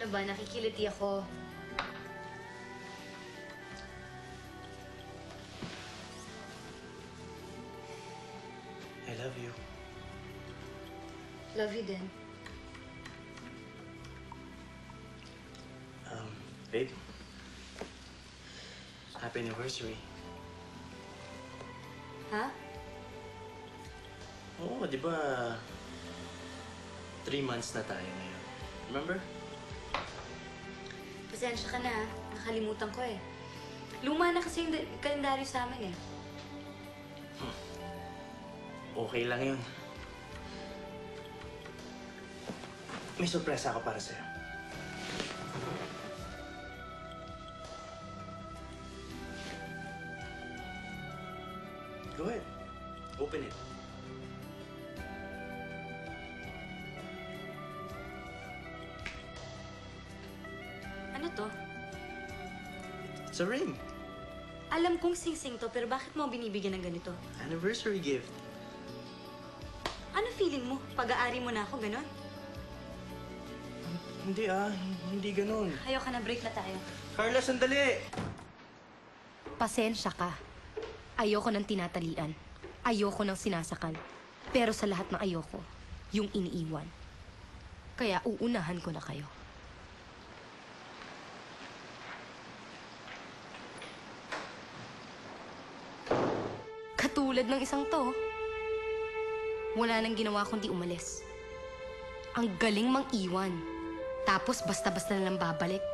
Ano ba? Nakikiliti ako. I love you. Love you din. Babe. Happy anniversary. Ha? Oo, di ba 3 months na tayo ngayon. Remember? Pasensya ka na, nakalimutan ko eh. Luma na kasi yung kalendaryo sa amin eh. Okay lang yun. May sorpresa ako para sa'yo. Go ahead. Open it. Ano to? It's a ring. Alam kong sing-sing to, pero bakit mo binibigyan ng ganito? Anniversary gift. Ano feeling mo? Pag-aari mo na ako, ganon? Hindi hindi ganun. Ayoko na, break na tayo. Carla, sandali! Pasensya ka. Ayoko ng tinatalian. Ayoko ng sinasakal. Pero sa lahat ng ayoko, yung iniiwan. Kaya uunahan ko na kayo. Katulad ng isang to, wala nang ginawa kundi umalis. Ang galing mang iwan. Tapos basta-basta na lang babalik.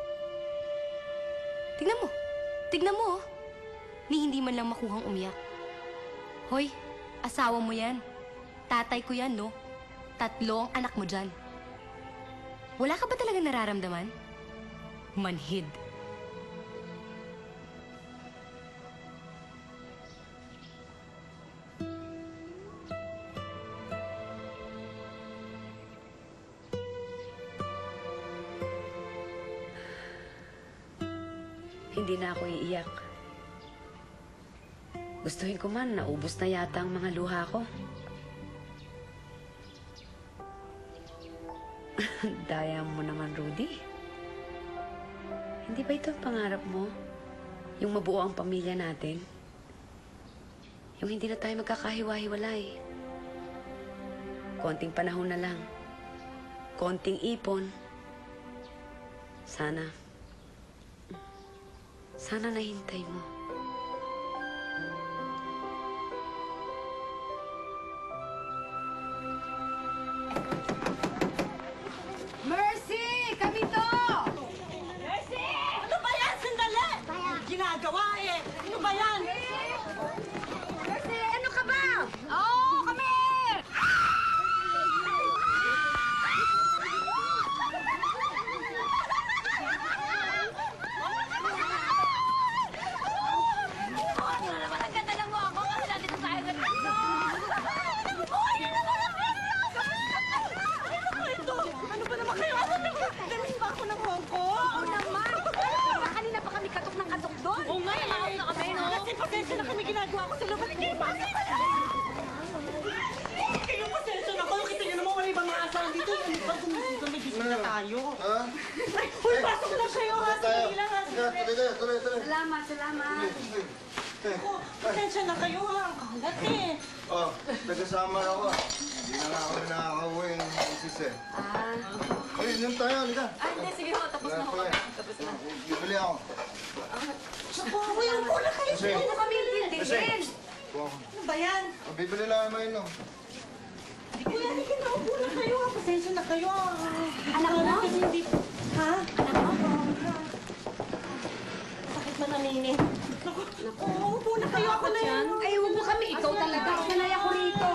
Tignan mo. Tignan mo, oh. Ni hindi man lang makuhang umiyak. Hoy, asawa mo yan. Tatay ko yan, no? 3 ang anak mo dyan. Wala ka ba talaga nararamdaman? Manhid. Hindi na ako iiyak. Gustuhin ko man, naubos na yata ang mga luha ko. Daya mo naman, Rudy. Hindi ba ito ang pangarap mo? Yung mabuo ang pamilya natin? Yung hindi na tayo magkakahiwa-hiwalay? Konting panahon na lang. Konting ipon. Sana nahintay mo. Mercy! Kami to! Mercy! Ano ba yan? Sandali! Ginagawa eh! Ano ba yan? Mercy! Ano ka ba? Oo, kami! Ano naman ang ganda ng mga ko? Kasi natin tayo ganito. Buhay na naman ang pesta! Ano ba ito? Ano ba naman kayo? Damis ba ako ng Hong Kong? Oo naman! Kanina pa kami katok ng katok doon. Oo nga, nakaw na kami, no? Kasi pasensya na kami ginagawa ko sa loob. Hindi ba? Kayo pasensya na ko. Kita nyo naman wala ibang maasahan dito. Ano ba? Dito may gising na tayo. Ha? Ay, uy, pasok na kayo ha. Sige lang ha. Tuloy. Salamat. Ako, pasensya na kayo ha. Ang kalat eh. Oh, nagkasama na ako. Hindi na nga ako nakakauwi ng misis eh. Uy, yun tayo, halika. Ay, hindi. Sige ho. Tapos na ho. Tapos na. Bibili ako. Naku, uy, ang pula kayo. Kasi, Ano kami intindihin? Ano ba yan? bibili lang naman yun. Kuya, hindi na upo na kayo. Pasensya na kayo. Anak mo? Hindi. Ha? Anak mo? Sakit man ang nini. Naku, upo na kayo. Ako na yan. Ay, huwag mo kami. Ikaw talaga. Sanay ako rito.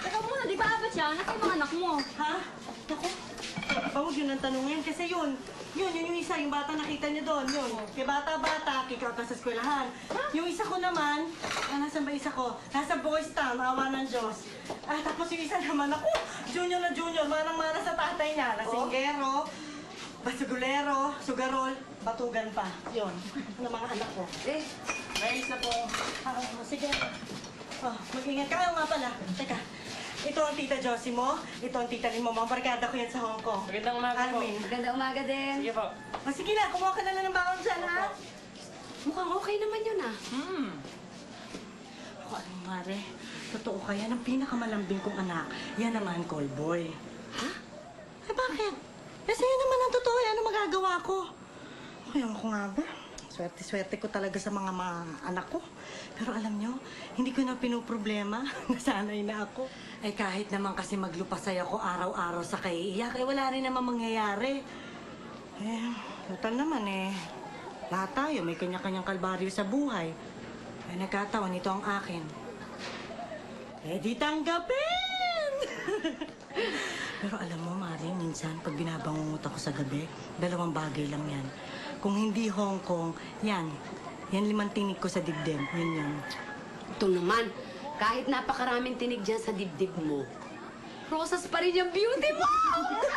Teka muna, di ba abat yan? Nasa yung mga anak mo? Ha? Naku. Huwag yun ang tanongin. Kasi yun yung isa, yung bata nakita niyo doon, yun. Kay bata-bata, kikata sa eskwelahan. Yung isa ko naman, nasan ba isa ko? Nasa boys town, awa ng Diyos. Tapos yung isa naman, ako, junior na junior, manang-mana sa tatay niya. Lasinggero, basugulero, sugarol, batugan pa. Yun, ng mga anak ko. May isa po. Sige. Mag-ingat ka nga pala. Teka, Ito ang tita Josie mo. Ito ang tita Lin mo. Mga barkada ko yan sa Hong Kong. Magandang umaga po. Armin. Maganda umaga din. Sige po. O sige na, kumuha ka na lang ng baon dyan, ha? Mukhang okay naman yun ah. Ako, ano, Mare? Totoo ka, yan ang pinakamalambing kong anak. Yan naman, callboy. Ha? Eh, bakit? Kasi yan naman ang totoo. Ano magagawa ko? Kaya ako nga ba? Swerte-swerte ko talaga sa mga anak ko. Pero alam nyo, hindi ko na pinoproblema. Nasanay na ako. Eh kahit naman kasi maglupasay ako araw-araw sa kaiiyak, eh wala rin naman mangyayari. Eh, total naman eh. Lahat tayo may kanya-kanyang kalbaryo sa buhay. Eh nagkataon, ito ang akin. Eh di tanggapin! Pero alam mo, Mari, minsan pag binabangungot ako sa gabi, 2 bagay lang yan. Kung hindi Hong Kong, yan 5 tinig ko sa dibdib. Yan. Ito naman, kahit napakaraming tinig dyan sa dibdib mo, rosas pa rin yung beauty mo!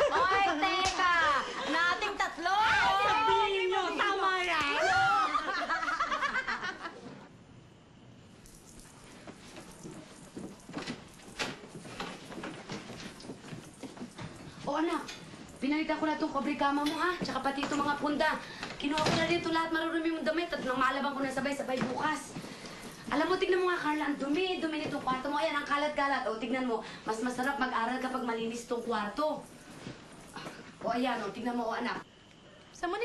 Hoy, teka! Nating tatlo! Sabihin nyo, tama yan! O anak, pinalitan ko na itong kobrikama mo ha, tsaka pati itong mga punda. Kinuha ko na rin ito lahat marurumi mong damit at nang malabang ko na sabay-sabay bukas. Alam mo, tignan mo nga, Carla, ang dumi nitong kwarto mo. Ayan, ang kalat-kalat. O, tignan mo, mas masarap mag-aral kapag malinis itong kwarto. O, ayan, o, tignan mo, o, anak. Saan mo